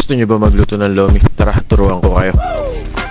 Gusto niyo ba magluto ng lomi? Tara, turuan ko kayo.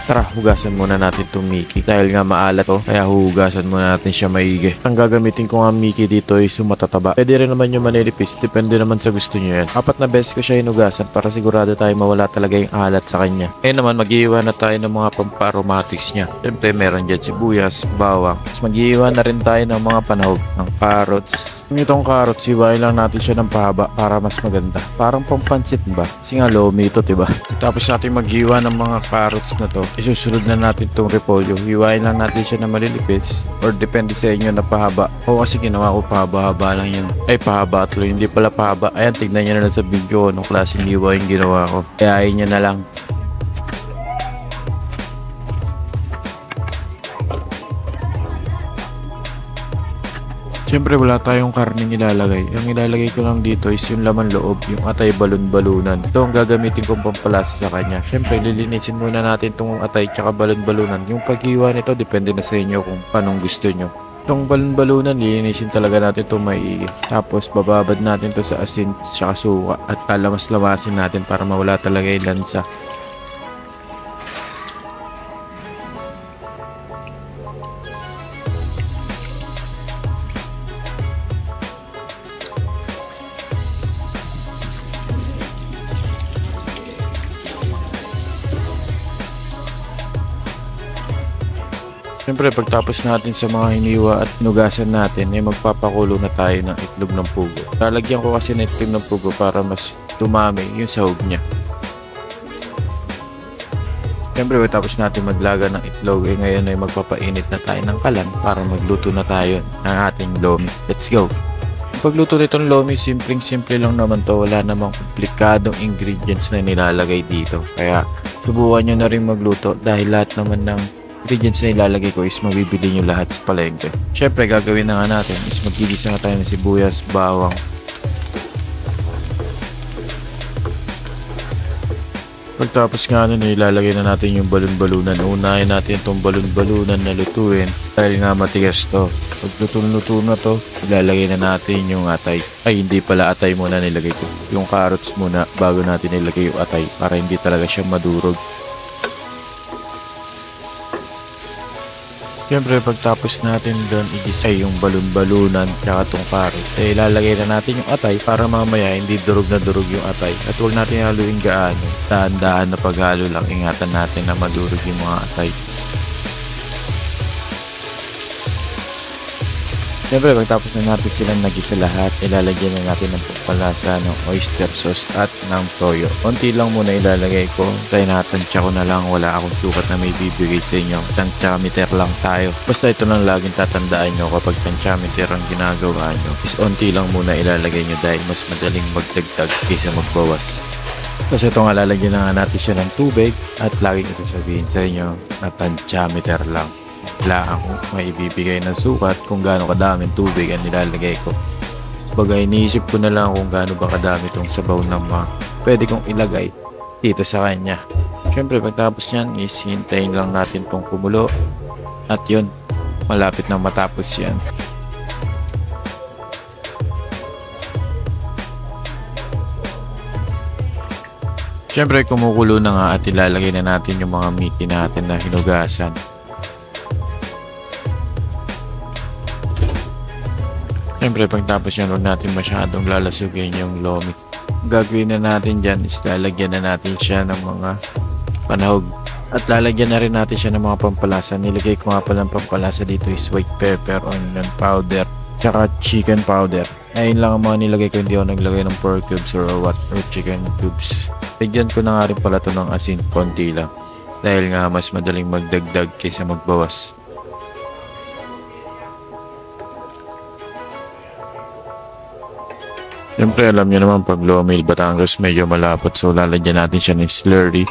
Tara, hugasan muna natin itong Mickey. Dahil nga maalat to, kaya hugasan muna natin siya maigi. Ang gagamitin ko nga Mickey dito ay sumatataba. Pwede rin naman yung manilipis, depende naman sa gusto nyo yan. 4 na beses ko siya hinugasan para sigurado tayo mawala talaga yung alat sa kanya. Ngayon naman, mag-iiwan na tayo ng mga pamparomatics niya. Siyempre, meron dyan sibuyas, bawang. Tapos mag-iiwan na rin tayo ng mga panahog, ng carrots. Itong carrots, hiwain lang natin siya ng pahaba para mas maganda. Parang pampansit ba? Kasi nga lomi ito, diba? Tapos natin maghiwa ng mga carrots na to. Isusunod na natin itong repolyo. Hiwain lang natin siya na malilipis. Or depende sa inyo na pahaba. O kasi ginawa ko pahaba-haba lang yan. Ay, pahaba at hindi pala pahaba. Ayan, tignan nyo na lang sa video anong klaseng hiwa yung ginawa ko. Kayain nyo na lang. Siyempre wala tayong karning ilalagay. Ang ilalagay ko lang dito is yung laman loob, yung atay balon-balunan. Ito ang gagamitin kong pampalasa sa kanya. Siyempre lilinisin muna natin itong atay tsaka balon-balunan. Yung paghiwa nito depende na sa inyo kung anong gusto nyo. Itong balon-balunan lilinisin talaga natin itong maigi. Tapos bababad natin to sa asin tsaka suka at lalamas-lamasin natin para mawala talaga yung lansa. Siyempre pagtapos natin sa mga hiniwa at nugasan natin ay magpapakulo na tayo ng itlog ng pugo. Lalagyan ko kasi ng itlog ng pugo para mas dumami yung sahog niya. Siyempre pagtapos natin maglaga ng itlog ay ngayon ay magpapainit na tayo ng kalan para magluto na tayo ng ating lomi. Let's go! Pagluto nitong lomi, simpleng-simple lang naman to. Wala namang komplikadong ingredients na nilalagay dito. Kaya subukan nyo na rin magluto dahil lahat naman ng ingredients na ilalagay ko is mabibili nyo lahat sa palengke. Syempre gagawin na nga natin is magigisa na tayo ng sibuyas, bawang. Pagtapos nga nun ilalagay na natin yung balon-balunan. Unahin natin itong balon-balunan na lutuin dahil nga matigas to. Pag luto na to, ilalagay na natin yung atay. Ay hindi pala atay muna nilagay ko. Yung carrots muna bago natin ilagay yung atay para hindi talaga siya madurog. Siyempre pagtapos natin doon igisa yung balon-balunan tsaka itong carrot, ay ilalagay na natin yung atay para mamaya hindi durog na durog yung atay. At huwag natin haluin gaano. Dahan-dahan na paghalo lang, ingatan natin na madurog yung mga atay. Siyempre pagtapos na natin silang nagisa lahat, ilalagyan na natin ng pampalasa ng oyster sauce at ng toyo. Konti lang muna ilalagay ko, dahil natansya ko na lang, wala akong sukat na may bibigay sa inyo. Tansyameter lang tayo. Basta ito lang laging tatandaan nyo kapag tansyameter ang ginagawa nyo. Is onti lang muna ilalagay nyo dahil mas madaling magdagdag kaysa magbawas. Tapos ito nga lalagyan na nga natin siya ng tubig at laging sasabihin sa inyo na tansyameter lang. Wala akong maibibigay ng sukat kung gaano kadaming tubig ang nilalagay ko. Bagay iniisip ko na lang kung gaano ba kadami itong sabaw na pwede kong ilagay dito sa kanya. Siyempre pagtapos yan is hintayin lang natin itong kumulo at yun, malapit na matapos yan. Siyempre kumukulo na nga at ilalagay na natin yung mga Mickey natin na hinugasan. Siyempre pagtapos yan, huwag natin masyadong lalasugin yung lomi. Gagawin na natin dyan is lalagyan na natin siya ng mga panahog. At lalagyan na rin natin siya ng mga pampalasa. Nilagay ko nga pala ng pampalasa dito is white pepper, onion powder, tsaka chicken powder. Ayun lang ang mga nilagay ko, hindi ako naglagay ng pork cubes or chicken cubes. Lagyan ko na nga rin pala ito ng asin, konti lang. Dahil nga mas madaling magdagdag kaysa magbawas. Siyempre alam nyo naman pag lomi Batangas medyo malapot, so lalagyan natin siya ng slurry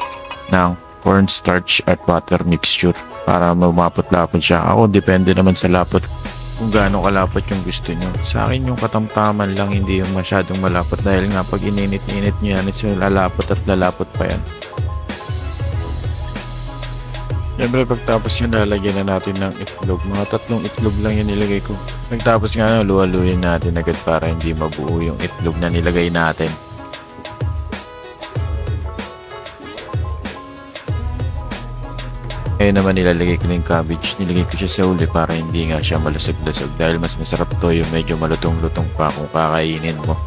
ng cornstarch at butter mixture para mamapot-lapot siya. Ako depende naman sa lapot kung gaano kalapot yung gusto nyo. Sa akin yung katamtaman lang, hindi yung masyadong malapot dahil nga pag ininit-init nyo yan is lalapot at lalapot pa yan. Siyempre pagtapos yun lalagyan na natin ng itlog. Mga 3 itlog lang yung nilagay ko. Pagtapos nga luwaluin natin agad para hindi mabuo yung itlog na nilagay natin. Ngayon naman nilalagay ko na yung cabbage. Nilagay ko siya sa uli para hindi nga siya malasag-lasag dahil mas masarap to yung medyo malutong-lutong pa kung kakainin mo.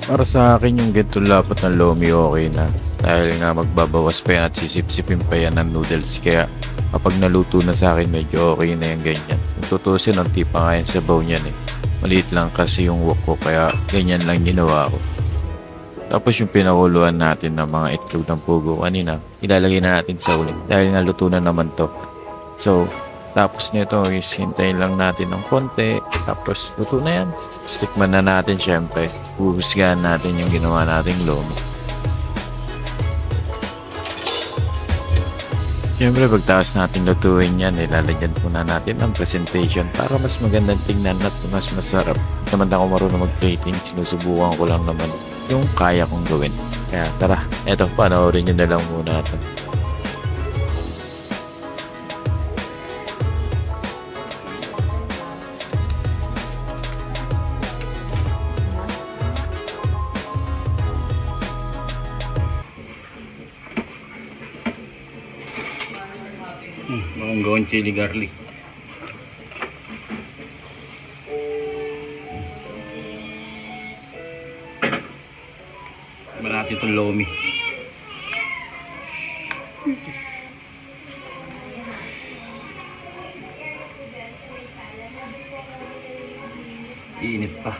Para sa akin yung ganitong lapat ng lomi okay na dahil nga magbabawas pa yan at sisip-sipin pa yan ng noodles kaya kapag naluto na sa akin medyo okay na yung ganyan. Kung tutusin ang tipa nga yung sabaw niyan eh. Maliit lang kasi yung wok ko kaya ganyan lang ginawa ko. Tapos yung pinakuluan natin ng mga itlog ng pugo kanina ilalagay na natin sa ulit dahil nga luto na naman to. So tapos nito is hintayin lang natin ng konti tapos luto na yan. Stikman na natin syempre. Huhusgahan natin yung ginawa nating lomi. Siyempre pagtaas natin lutuin yan, ilalagyan muna natin ang presentation para mas magandang tingnan at mas masarap. Naman ako marunong mag-plating, sinusubukan ko lang naman yung kaya kong gawin. Kaya tara, eto panoorin nyo na lang muna ito. Bakong gawin chili garlic. Marati itong lomi. Init pa.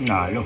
Nalo.